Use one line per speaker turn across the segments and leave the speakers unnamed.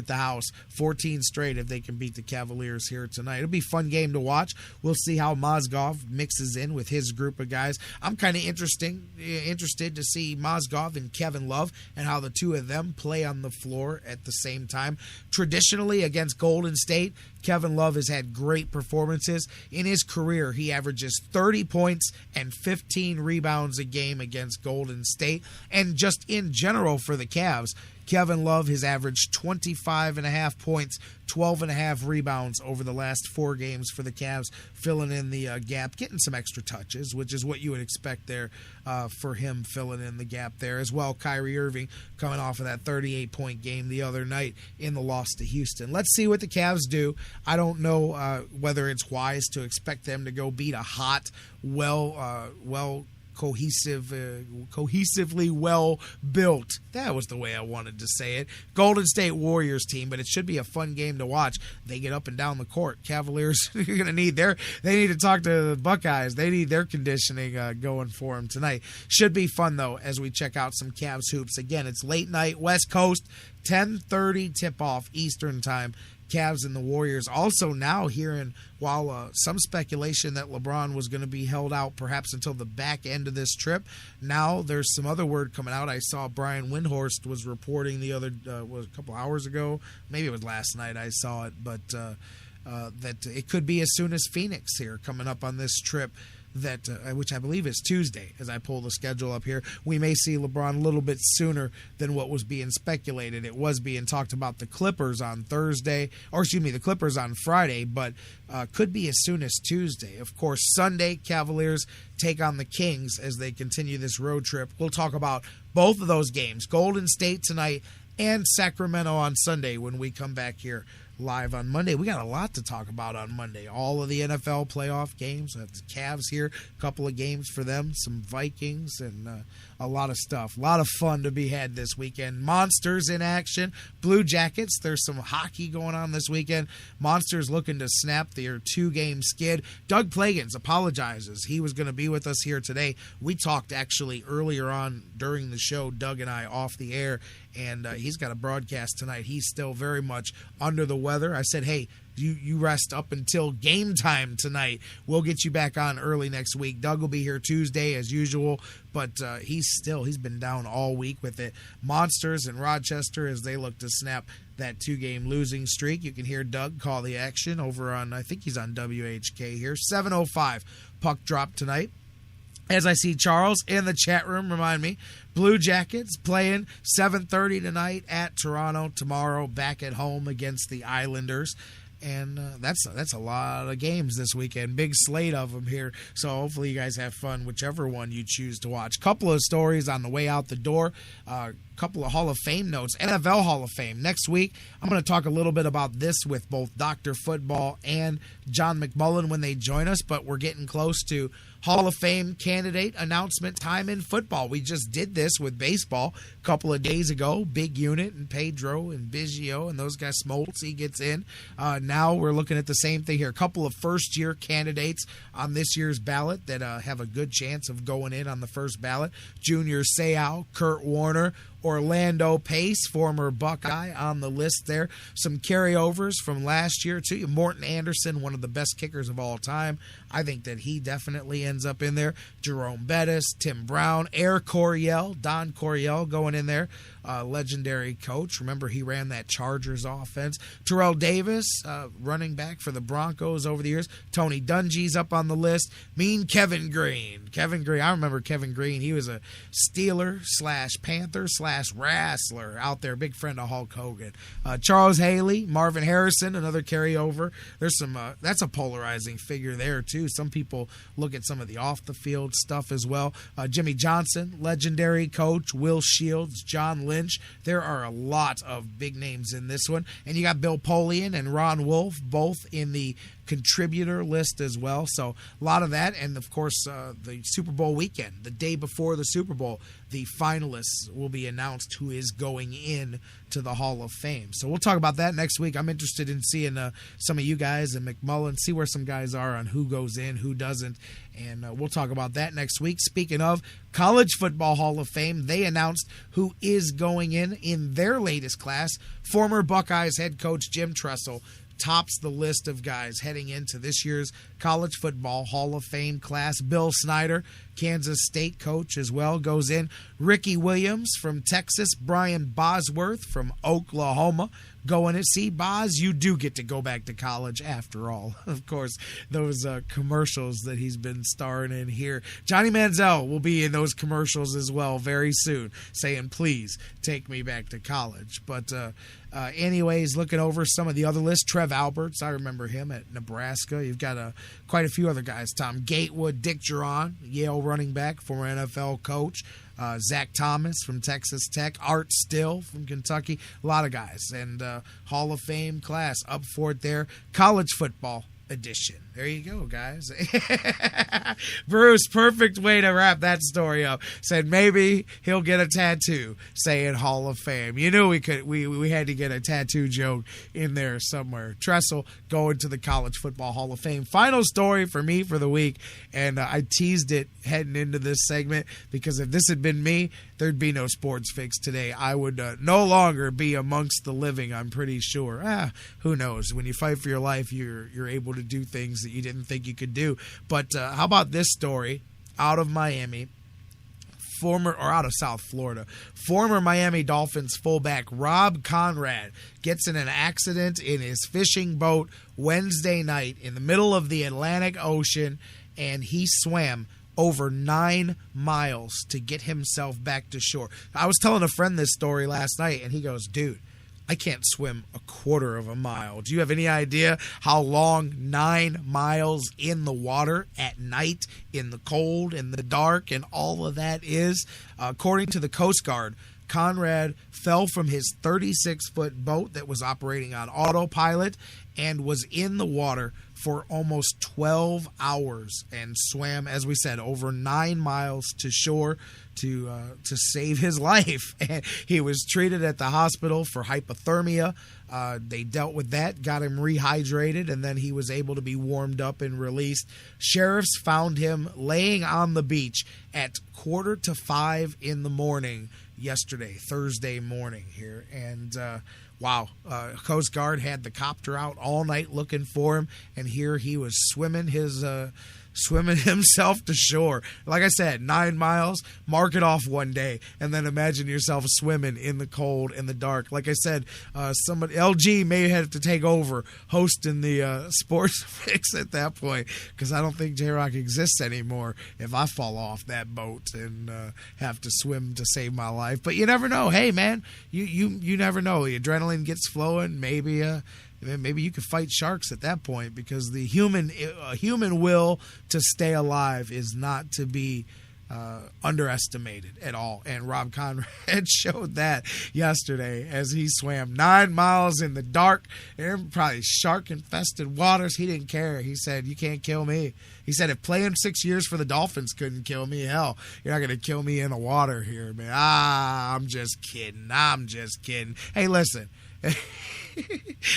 at the house, 14 straight if they can beat the Cavaliers here tonight. It'll be a fun game to watch. We'll see how Mozgov mixes in with his group of guys. I'm kind of interested to see Mozgov and Kevin Love and how the two of them play on the floor at the same time. Traditionally, against Golden State, Kevin Love has had great performances. In his career, he averages 30 points and 15 rebounds a game against Golden State. And just in general for the Cavs, Kevin Love has averaged 25.5 points, 12.5 rebounds over the last 4 games for the Cavs, filling in the gap, getting some extra touches, which is what you would expect there for him filling in the gap there. As well, Kyrie Irving coming off of that 38-point game the other night in the loss to Houston. Let's see what the Cavs do. I don't know whether it's wise to expect them to go beat a hot, cohesively well-built, that was the way I wanted to say it, Golden State Warriors team, but it should be a fun game to watch. They get up and down the court. Cavaliers, you're going to need they need to talk to the Buckeyes. They need their conditioning going for them tonight. Should be fun, though, as we check out some Cavs hoops. Again, it's late night, West Coast, 10:30 tip-off Eastern time. Cavs and the Warriors. Also now hearing, while some speculation that LeBron was going to be held out perhaps until the back end of this trip, now there's some other word coming out. I saw Brian Windhorst was reporting the other, a couple hours ago, maybe it was last night I saw it, but that it could be as soon as Phoenix here coming up on this trip. That which I believe is Tuesday, as I pull the schedule up here. We may see LeBron a little bit sooner than what was being speculated. It was being talked about the Clippers on Thursday, the Clippers on Friday, but could be as soon as Tuesday. Of course, Sunday, Cavaliers take on the Kings as they continue this road trip. We'll talk about both of those games, Golden State tonight and Sacramento on Sunday when we come back here live on Monday. We got a lot to talk about on Monday. All of the NFL playoff games. We have the Cavs here, a couple of games for them, some Vikings, and a lot of stuff. A lot of fun to be had this weekend. Monsters in action. Blue Jackets, there's some hockey going on this weekend. Monsters looking to snap their 2-game skid. Doug Plagans apologizes. He was going to be with us here today. We talked actually earlier on during the show, Doug and I, off the air, and he's got a broadcast tonight. He's still very much under the weather. I said, hey, you rest up until game time tonight. We'll get you back on early next week. Doug will be here Tuesday as usual, but he's been down all week with it. Monsters in Rochester as they look to snap that 2-game losing streak. You can hear Doug call the action over on, I think he's on WHK here. 7:05 puck drop tonight. As I see Charles in the chat room, remind me, Blue Jackets playing 7:30 tonight at Toronto. Tomorrow back at home against the Islanders. And that's a lot of games this weekend. Big slate of them here. So hopefully you guys have fun, whichever one you choose to watch. Couple of stories on the way out the door. Couple of Hall of Fame notes. NFL Hall of Fame. Next week, I'm going to talk a little bit about this with both Dr. Football and John McMullen when they join us. But we're getting close to Hall of Fame candidate announcement time in football. We just did this with baseball a couple of days ago. Big Unit and Pedro and Biggio and those guys. Smoltz, he gets in. Now we're looking at the same thing here. A couple of first-year candidates on this year's ballot that have a good chance of going in on the first ballot. Junior Seau, Kurt Warner, Orlando Pace, former Buckeye, on the list there. Some carryovers from last year, too. Morton Anderson, one of the best kickers of all time. I think that he definitely ends up in there. Jerome Bettis, Tim Brown, Don Coryell going in there. Legendary coach. Remember, he ran that Chargers offense. Terrell Davis, running back for the Broncos over the years. Tony Dungy's up on the list. Kevin Green. I remember Kevin Green. He was a Steeler / Panther / wrestler out there. Big friend of Hulk Hogan. Charles Haley, Marvin Harrison, another carryover. There's some, that's a polarizing figure there, too. Some people look at some of the off-the-field stuff as well. Jimmy Johnson, legendary coach. Will Shields, John Lynch. There are a lot of big names in this one. And you got Bill Polian and Ron Wolf, both in the contributor list as well. So a lot of that. And, of course, the Super Bowl weekend, the day before the Super Bowl, the finalists will be announced who is going in to the Hall of Fame. So we'll talk about that next week. I'm interested in seeing some of you guys and McMullen, see where some guys are on who goes in, who doesn't. And we'll talk about that next week. Speaking of College Football Hall of Fame, they announced who is going in their latest class. Former Buckeyes head coach Jim Tressel tops the list of guys heading into this year's College Football Hall of Fame class. Bill Snyder, Kansas State coach as well, goes in. Ricky Williams from Texas. Brian Bosworth from Oklahoma going to see. Boz, you do get to go back to college after all. Of course, those commercials that he's been starring in here. Johnny Manziel will be in those commercials as well very soon, saying, please take me back to college. But anyways, looking over some of the other lists, Trev Alberts, I remember him at Nebraska. You've got quite a few other guys. Tom Gatewood, Dick Duran, Yale running back, former NFL coach. Zach Thomas from Texas Tech, Art Still from Kentucky, a lot of guys. And Hall of Fame class up for it there. College football edition. There you go, guys. Bruce, perfect way to wrap that story up. Said maybe he'll get a tattoo saying Hall of Fame. You knew we had to get a tattoo joke in there somewhere. Tressel going to the College Football Hall of Fame. Final story for me for the week, and I teased it heading into this segment because if this had been me, there'd be no Sports Fix today. I would no longer be amongst the living, I'm pretty sure. Who knows? When you fight for your life, you're able to do things that you didn't think you could do. But how about this story out of Miami, out of South Florida? Former Miami Dolphins fullback Rob Conrad gets in an accident in his fishing boat Wednesday night in the middle of the Atlantic Ocean, and he swam over 9 miles to get himself back to shore. I was telling a friend this story last night, and he goes, dude, I can't swim a quarter of a mile. Do you have any idea how long 9 miles in the water at night, in the cold, in the dark, and all of that is? According to the Coast Guard, Conrad fell from his 36-foot boat that was operating on autopilot and was in the water for almost 12 hours and swam, as we said, over 9 miles to shore to save his life. And he was treated at the hospital for hypothermia. They dealt with that, got him rehydrated, and then he was able to be warmed up and released. Sheriffs found him laying on the beach at 4:45 in the morning yesterday, Thursday morning here. And wow, Coast Guard had the copter out all night looking for him, and here he was swimming himself to shore. Like I said, 9 miles, mark it off one day, and then imagine yourself swimming in the cold, in the dark. Like I said, LG may have to take over hosting the Sports Fix at that point, because I don't think J-Rock exists anymore if I fall off that boat and have to swim to save my life. But you never know. Hey, man, you never know. The adrenaline gets flowing. Maybe you could fight sharks at that point, because the human will to stay alive is not to be underestimated at all. And Rob Conrad showed that yesterday as he swam 9 miles in the dark in probably shark-infested waters. He didn't care. He said, you can't kill me. He said, if playing 6 years for the Dolphins couldn't kill me, hell, you're not going to kill me in the water here, man. I'm just kidding. Hey, listen.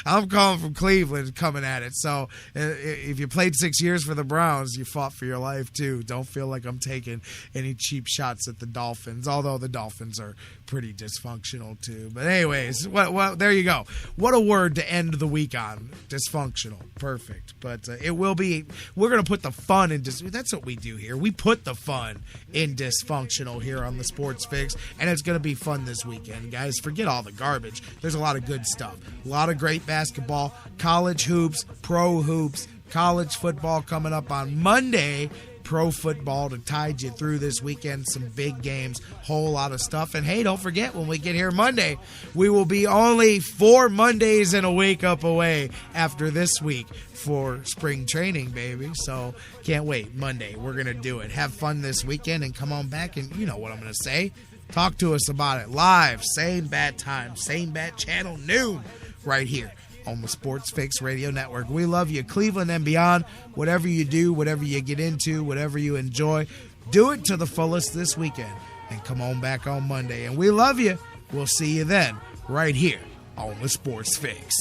I'm calling from Cleveland coming at it. So if you played 6 years for the Browns, you fought for your life too. Don't feel like I'm taking any cheap shots at the Dolphins, although the Dolphins are pretty dysfunctional too. But anyways, well, there you go. What a word to end the week on. Dysfunctional. Perfect. But we're going to put the fun in that's what we do here. We put the fun in dysfunctional here on the Sports Fix, and it's going to be fun this weekend, guys. Forget all the garbage. There's a lot of good stuff. A lot of great basketball, college hoops, pro hoops, college football coming up on Monday. Pro football to tide you through this weekend. Some big games, whole lot of stuff. And hey, don't forget, when we get here Monday, we will be only 4 Mondays and a wake up away after this week for spring training, baby. So can't wait. Monday, we're going to do it. Have fun this weekend and come on back, and you know what I'm going to say. Talk to us about it live, same bat time, same bat channel, noon, right here on the Sports Fix Radio Network. We love you, Cleveland and beyond. Whatever you do, whatever you get into, whatever you enjoy, do it to the fullest this weekend. And come on back on Monday. And we love you. We'll see you then, right here on the Sports Fix.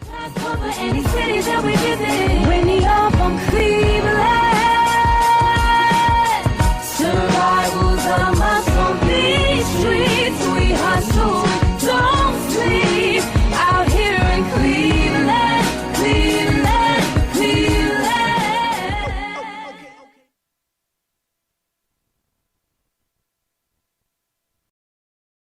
Any city that we visit, when you're from Cleveland.